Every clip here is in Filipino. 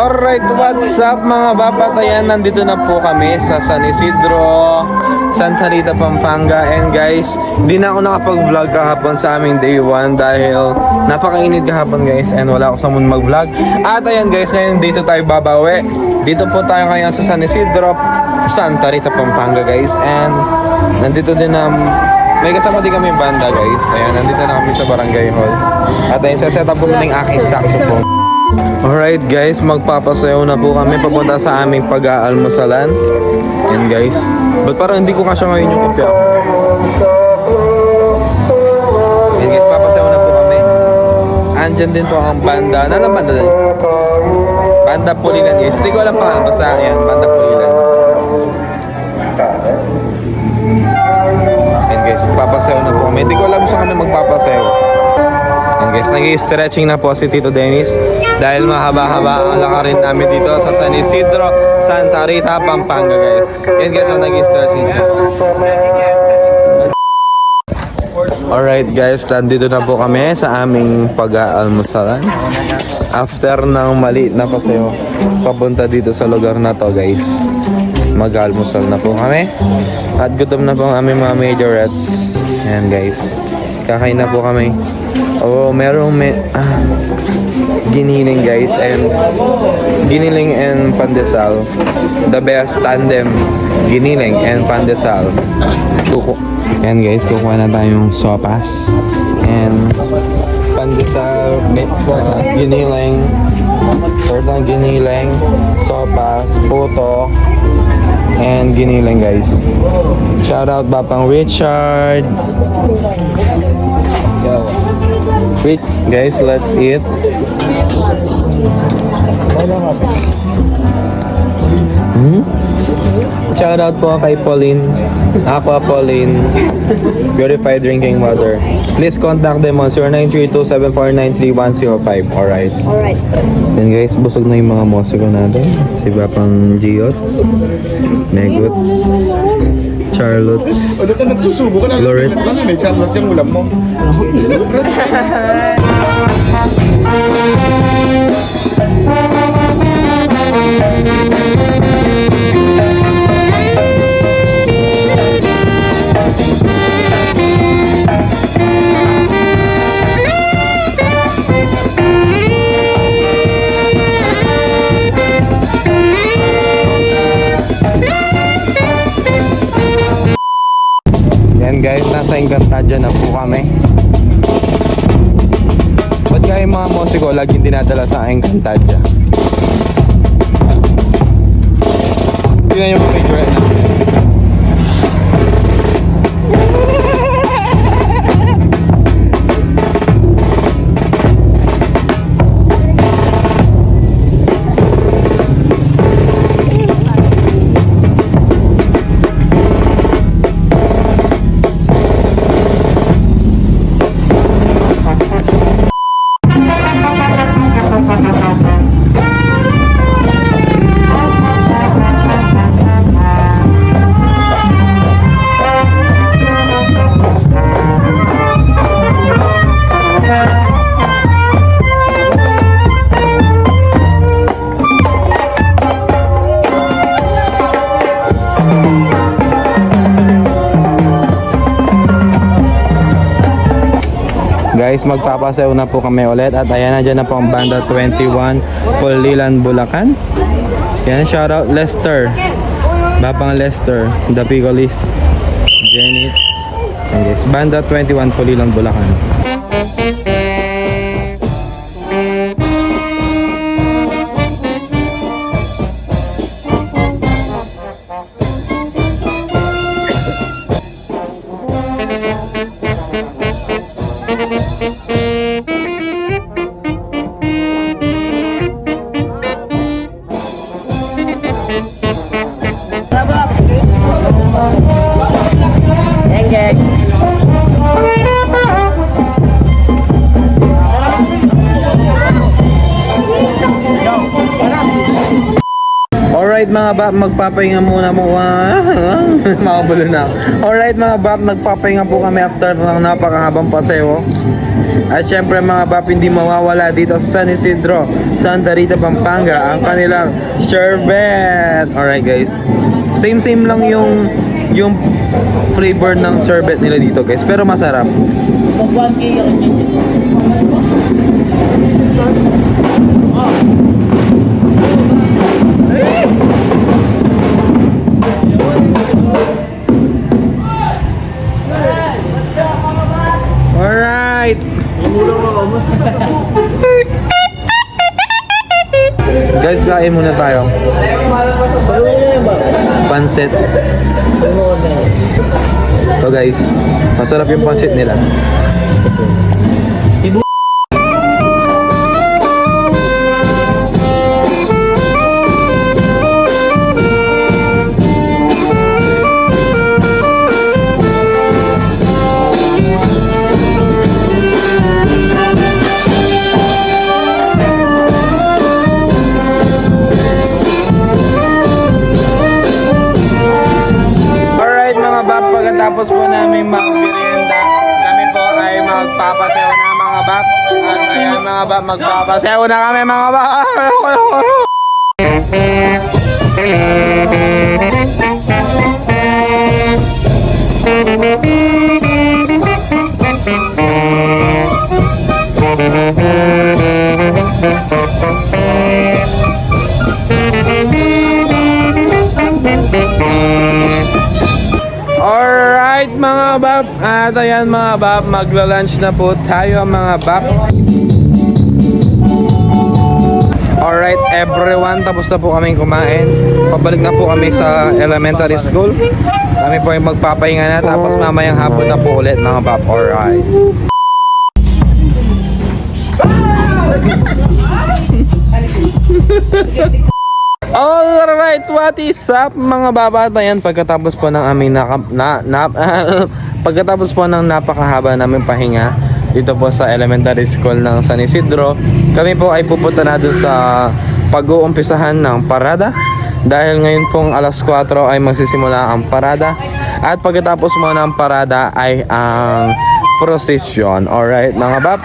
Alright, what's up mga bapatayan? Nandito na po kami sa San Isidro, Santa Rita, Pampanga. And guys, di na ako nakapag-vlog kahapon sa aming day 1 dahil napakainit kahapon guys and wala ako sa mood mag-vlog. At ayan guys, ngayon dito tayo babawi. Dito po tayo ngayon sa San Isidro, Santa Rita, Pampanga guys. And nandito din may kasama din kami banda guys. Ayan, nandito na kami sa barangay hall. At ayun, set up po muna yung aking saxophone. Alright guys, magpapasayaw na po kami papunta sa aming pag-aalmusalan. Ayan guys, ba't parang hindi ko kasya ngayon yung kopya? Ayan guys, papasayaw na po kami. Andyan din po ang banda. Ano ang banda din? Banda Pulilan guys. Hindi ko alam pa, basta ayan, Banda Pulilan. Ayan guys, magpapasayaw na po kami. Hindi ko alam saan kami magpapasayaw. Ayan guys, nag-stretching na po si Tito Dennis dahil mahaba-haba ang lakarin namin dito sa San Isidro, Santa Rita, Pampanga guys. Ayan guys, so nag-stretching siya. Alright guys, nandito na po kami sa aming pag-aalmusalan. After ng maliit na pasayo, papunta dito sa lugar na to guys. Mag-almusal na po kami. At gutom na po ang aming mga majorettes. Ayan guys, kakain na po kami. Oh, merong giniling guys and giniling and pandesal. The best tandem, giniling and pandesal. Ayan guys, kukuha na tayong sopas and pandesal, giniling, tortang giniling, sopas, puto, and giniling guys. Shout out Bapang Richard. Guys, let's eat. Shout out po kay Pauline, Aqua Pauline Purified Drinking Water. Please contact them on 0932-749-3105. Alright. Then guys, busog na yung mga musiko natin. Si Bapang Giots, Megot, Charlotte, Loretz. May Charlotte yung ulam mo. Guys, nasa Encantadia na po kami. Ba't kaya yung mga musiko laging dinadala sa Encantadia? Tignan yung picture na. Guys, magpapasayaw na po kami ulit. At ayan, na dyan na po ang Banda 21 Pulilan, Bulacan. Yan, shoutout Lester, Bapang Lester, The Picolis, Janet. And guys, Banda 21 Pulilan, Bulacan. Alright mga bap, magpapahinga muna mo. Makabulo na ako. Alright mga bap, nagpapahinga po kami after ng napakahabang paseo. At syempre mga bap, hindi mawawala dito sa San Isidro, Santa Rita, Pampanga, ang kanilang sherbet. Alright guys, same lang yung flavor ng sherbet nila dito guys, pero masarap. Alright. Guys, kain muna tayo. Pansit. So guys, masarap yung pansit nila. Pagkatapos po namin mag-merienda, kami po ay magpapasew na mga bap. At ayan mga bap, magpapasew na kami mga bap. Alright mga bab, at ayan mga bab, magla-lunch na po tayo mga bab. Alright everyone, tapos na po kaming kumain. Pabalik na po kami sa elementary school. Kami po ay magpapahinga na, tapos mamayang hapon na po ulit mga bab. Alright. Alright, what is up mga babata yan? Pagkatapos po ng aming pagkatapos po ng napakahaba naming pahinga dito po sa elementary school ng San Isidro, kami po ay pupunta na doon sa pag-uumpisahan ng parada. Dahil ngayon pong alas 4 ay magsisimula ang parada. At pagkatapos mo ng parada ay ang procession. Alright mga bab.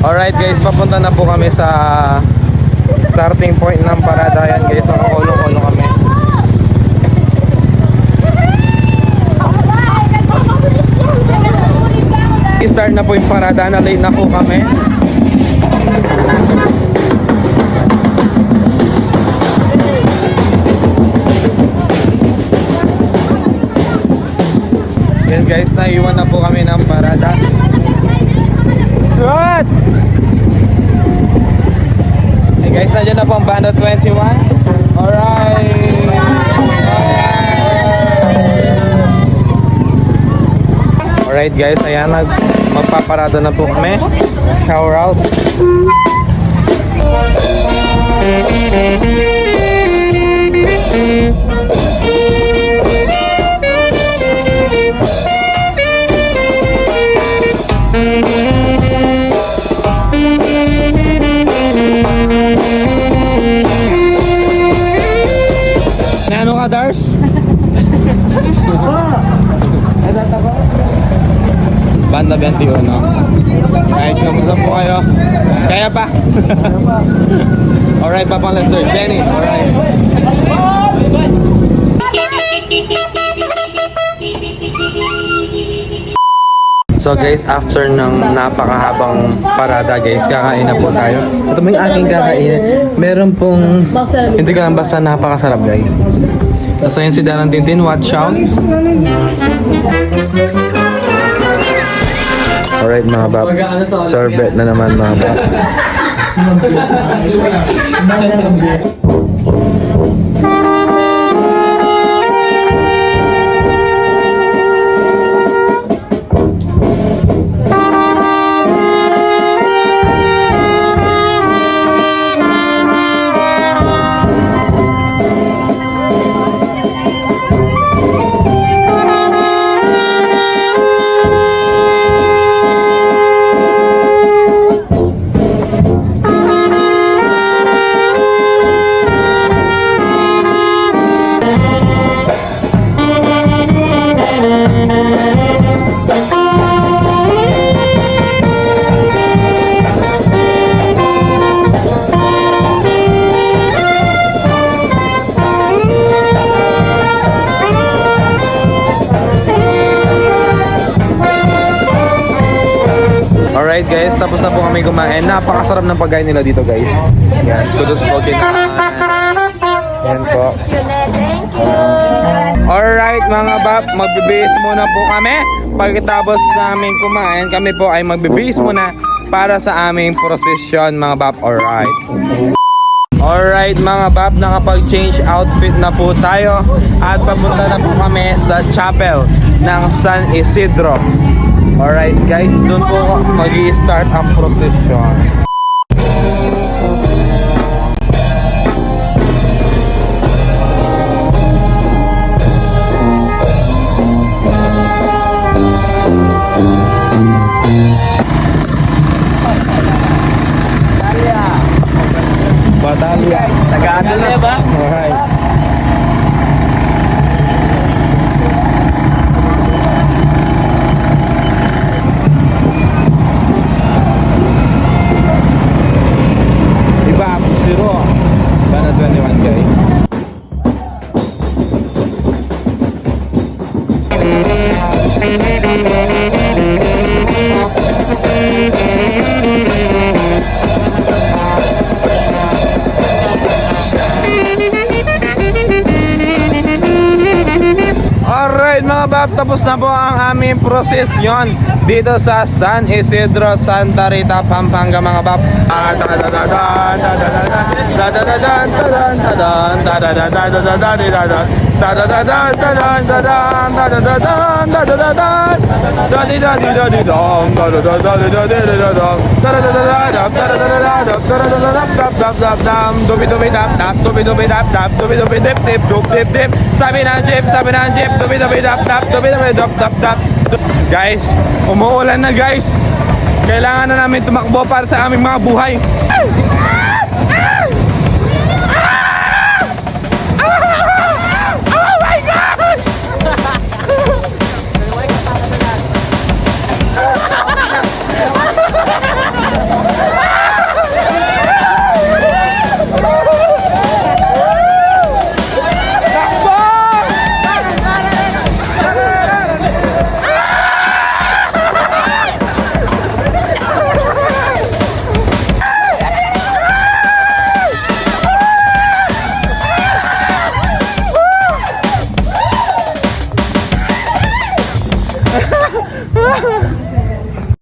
Alright guys, papunta na po kami sa starting point ng parada. Yan guys, nakakulong-kulong kami. Start na po yung parada, na late na po kami. Yan guys, naiwan na po kami ng parada. What? Guys, nandiyan na po ang Banda 21. Alright. Alright guys, ayan, magpaparada na po kami. Shower out. Ano ka, Dars? Banda 21. Kahit kamusta po kayo? Kaya pa? Alright, Papa Lester, Jenny. Alright. So guys, after ng napakahabang parada guys, kakain na po tayo. Ito may aking kakainin. Meron pong, hindi ko lang basta napakasarap guys. Tapos ayun si Daran Tintin, watch out. Alright mga bab, sorbet na naman mga bab. guys, tapos na po kami kumain. Napakasarap ng pagkain nila dito guys. Yan, kudos po kinain. Yan po. Alright mga bab, magbibihis muna po kami. Pagkatapos namin kumain, kami po ay magbibihis muna para sa aming prosesyon mga bab. Alright. Alright mga bab, nakapag-change outfit na po tayo at papunta na po kami sa chapel ng San Isidro. Alright guys, doon po mag-i-start ang prosesyon. Batalya. Taga-ano na ba? Alright. Iba ako zero. Bana 21 guys. Alright mga bab, tapos na po ang aming prosesyon dito sa San Isidro, Santa Rita, Pampanga mga bab. Guys, umuulan na guys. Kailangan na namin tumakbo para sa aming mga buhay.